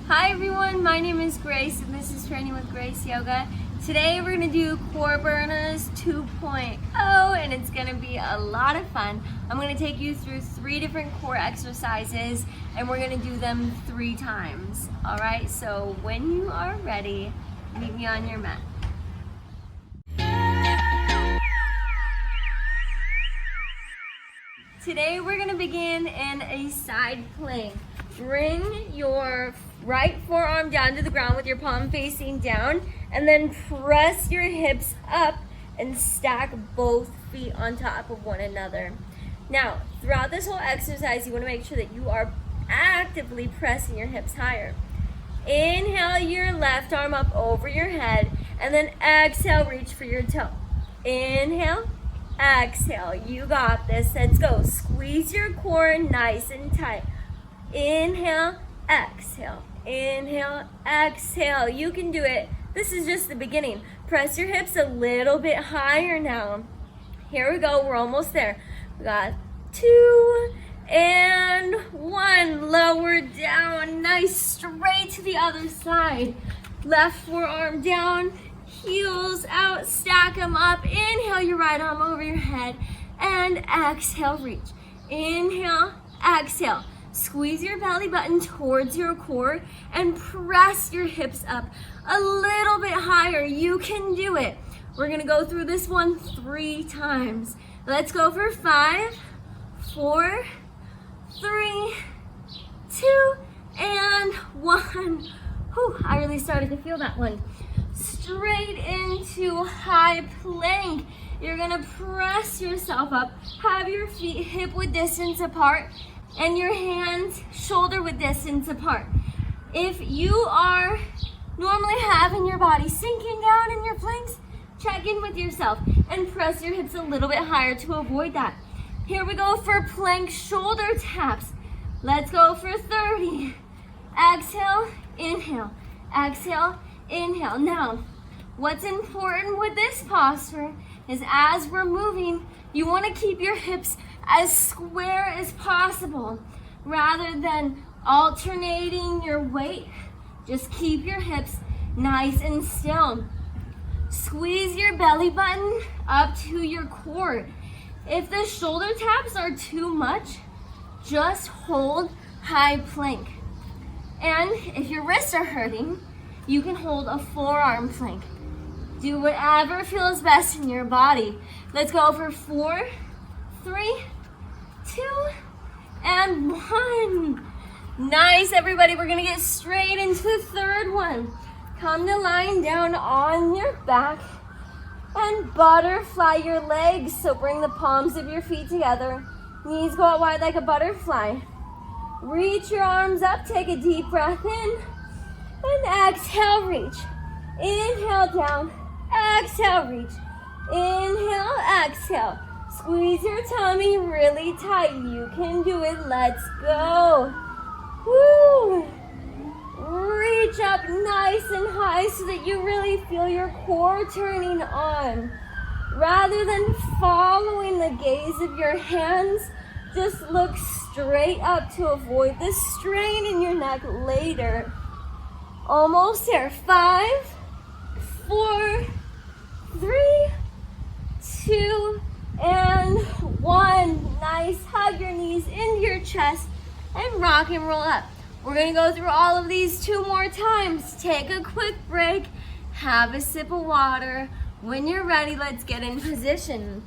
Hi everyone, my name is Grace and this is Training with Grace Yoga. Today we're going to do Core Burners 2.0 and it's going to be a lot of fun. I'm going to take you through 3 different core exercises and we're going to do them 3 times. Alright, so when you are ready, meet me on your mat. Today we're going to begin in a side plank. Bring your right forearm down to the ground with your palm facing down and then press your hips up and stack both feet on top of one another. Now, throughout this whole exercise, you want to make sure that you are actively pressing your hips higher. Inhale your left arm up over your head and then exhale, reach for your toe. Inhale, exhale, you got this. Let's go. Squeeze your core nice and tight. Inhale, exhale, inhale, exhale. You can do it. This is just the beginning. Press your hips a little bit higher now. Here we go. We're almost there. We got 2 and 1. Lower down. Nice. Straight to the other side. Left forearm down. Heels out. Stack them up. Inhale your right arm over your head. And exhale, reach. Inhale, exhale. Squeeze your belly button towards your core and press your hips up a little bit higher. You can do it. We're going to go through this one 3 times. Let's go for 5, 4, 3, 2, and 1. Whew, I really started to feel that one. Straight into high plank. You're going to press yourself up. Have your feet hip width distance apart and your hands shoulder width distance apart. If you are normally having your body sinking down in your planks, check in with yourself and press your hips a little bit higher to avoid that. Here we go for plank shoulder taps. Let's go for 30. Exhale, inhale, exhale, inhale. Now, what's important with this posture is as we're moving, you want to keep your hips as square as possible. Rather than alternating your weight, just keep your hips nice and still. Squeeze your belly button up to your core. If the shoulder taps are too much, just hold high plank. And if your wrists are hurting, you can hold a forearm plank. Do whatever feels best in your body. Let's go for 4, 3, 2, and 1. Nice, everybody. We're going to get straight into the 3rd one. Come to lying down on your back and butterfly your legs. So bring the palms of your feet together. Knees go out wide like a butterfly. Reach your arms up. Take a deep breath in. And exhale, reach. Inhale down. Exhale, reach. Inhale, exhale. Squeeze your tummy really tight. You can do it. Let's go. Woo! Reach up nice and high so that you really feel your core turning on. Rather than following the gaze of your hands, just look straight up to avoid the strain in your neck later. Almost there. 5, 4, 3, 2, and 1. Nice. Hug your knees into your chest and rock and roll up. We're going to go through all of these 2 more times. Take a quick break. Have a sip of water. When you're ready, let's get in position.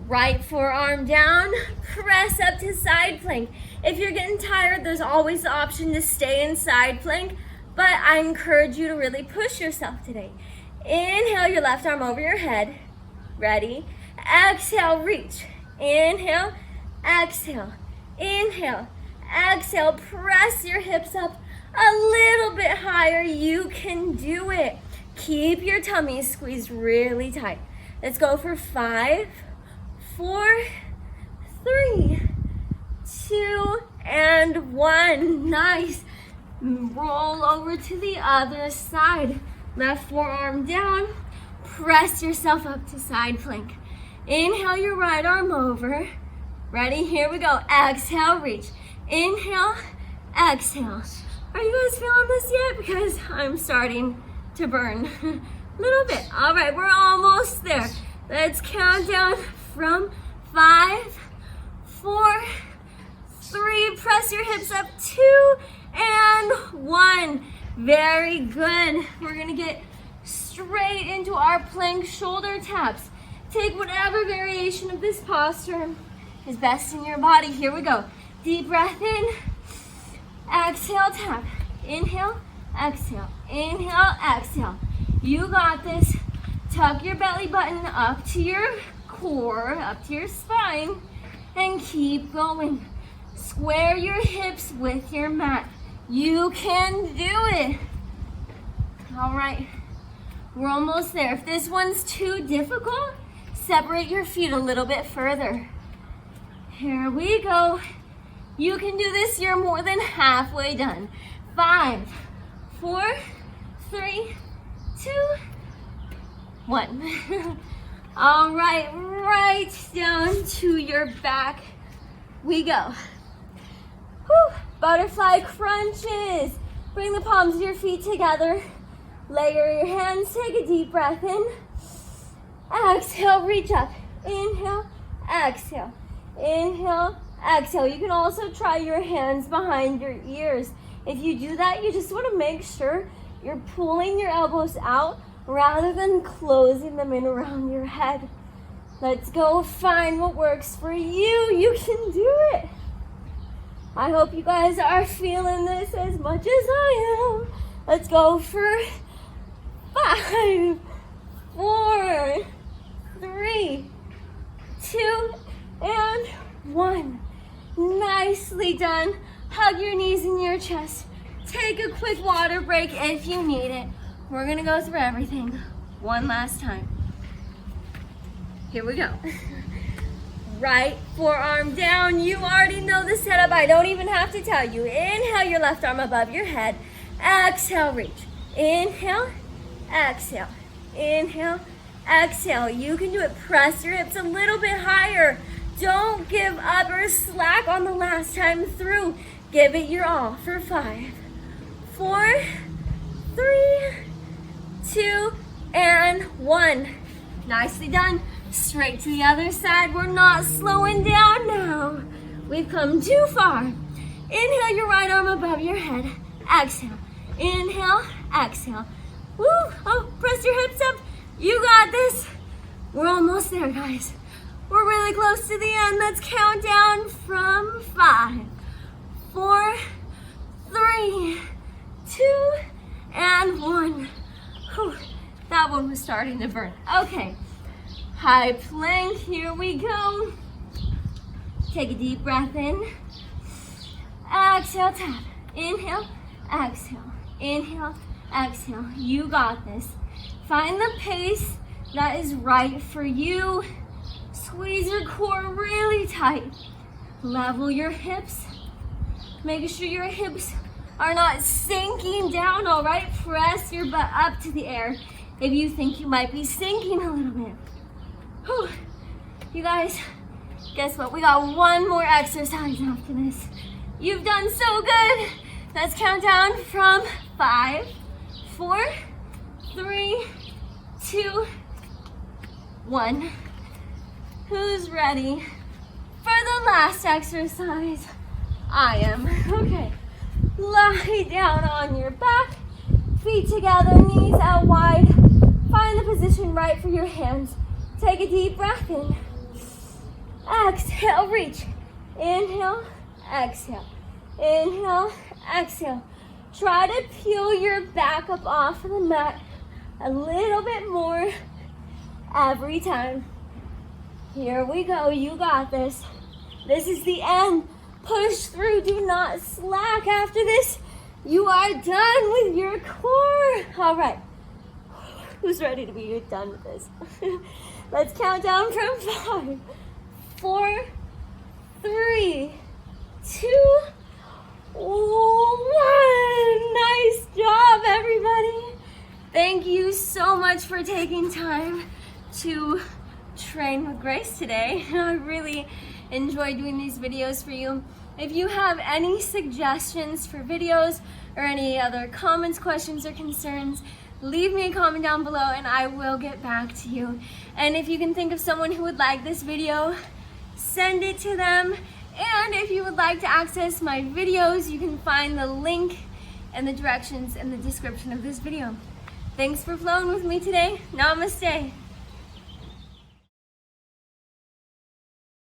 Right forearm down. Press up to side plank. If you're getting tired, there's always the option to stay in side plank, but I encourage you to really push yourself today. Inhale your left arm over your head. Ready? Exhale, reach. Inhale, exhale, inhale, exhale. Press your hips up a little bit higher. You can do it. Keep your tummy squeezed really tight. Let's go for 5, 4, 3, 2, and 1. Nice. Roll over to the other side. Left forearm down. Press yourself up to side plank. Inhale your right arm over. Ready? Here we go. Exhale, reach. Inhale, exhale. Are you guys feeling this yet? Because I'm starting to burn a little bit. All right, we're almost there. Let's count down from 5, 4, 3. Press your hips up. 2 and 1. Very good. We're gonna get straight into our plank shoulder taps. Take whatever variation of this posture is best in your body. Here we go. Deep breath in. Exhale, tap. Inhale, exhale. Inhale, exhale. You got this. Tuck your belly button up to your core, up to your spine, and keep going. Square your hips with your mat. You can do it. All right, we're almost there. If this one's too difficult, separate your feet a little bit further. Here we go. You can do this. You're more than halfway done. 5, 4, 3, 2, 1. All right, right down to your back we go. Whew. Butterfly crunches. Bring the palms of your feet together. Layer your hands. Take a deep breath in. Exhale, reach up. Inhale, exhale. Inhale, exhale. You can also try your hands behind your ears. If you do that, you just want to make sure you're pulling your elbows out rather than closing them in around your head. Let's go find what works for you. You can do it. I hope you guys are feeling this as much as I am. Let's go for 5, 4, 3, 2, and 1. Nicely done. Hug your knees in your chest. Take a quick water break if you need it. We're gonna go through everything one last time. Here we go. Right forearm down. You already know the setup. I don't even have to tell you. Inhale your left arm above your head. Exhale, reach. Inhale, exhale. Inhale, exhale. You can do it. Press your hips a little bit higher. Don't give up or slack on the last time through. Give it your all for 5, 4, 3, 2, and 1. Nicely done. Straight to the other side. We're not slowing down now. We've come too far. Inhale your right arm above your head. Exhale. Inhale, exhale. Woo! Oh, press your hips up. You got this. We're almost there, guys. We're really close to the end. Let's count down from 5, 4, 3, 2, and 1. Whew, that one was starting to burn. Okay, high plank, here we go. Take a deep breath in. Exhale, tap. Inhale, exhale. Inhale, exhale. You got this. Find the pace that is right for you. Squeeze your core really tight. Level your hips. Make sure your hips are not sinking down, all right? Press your butt up to the air if you think you might be sinking a little bit. Whew. You guys, guess what? We got one more exercise after this. You've done so good. Let's count down from 5, 4, 3, 2, 1. Who's ready for the last exercise? I am. Okay. Lie down on your back, feet together, knees out wide. Find the position right for your hands. Take a deep breath in. Exhale, reach. Inhale, exhale. Inhale, exhale. Try to peel your back up off of the mat a little bit more every time. Here we go. You got this. This is the end. Push through. Do not slack. After this, you are done with your core. All right. Who's ready to be done with this? Let's count down from 5, 4, 3, 2, 1. Nice job, everybody. Thank you so much for taking time to train with Grace today. I really enjoy doing these videos for you. If you have any suggestions for videos or any other comments, questions, or concerns, leave me a comment down below and I will get back to you. And if you can think of someone who would like this video, send it to them. And if you would like to access my videos, you can find the link and the directions in the description of this video. Thanks for flowing with me today. Namaste.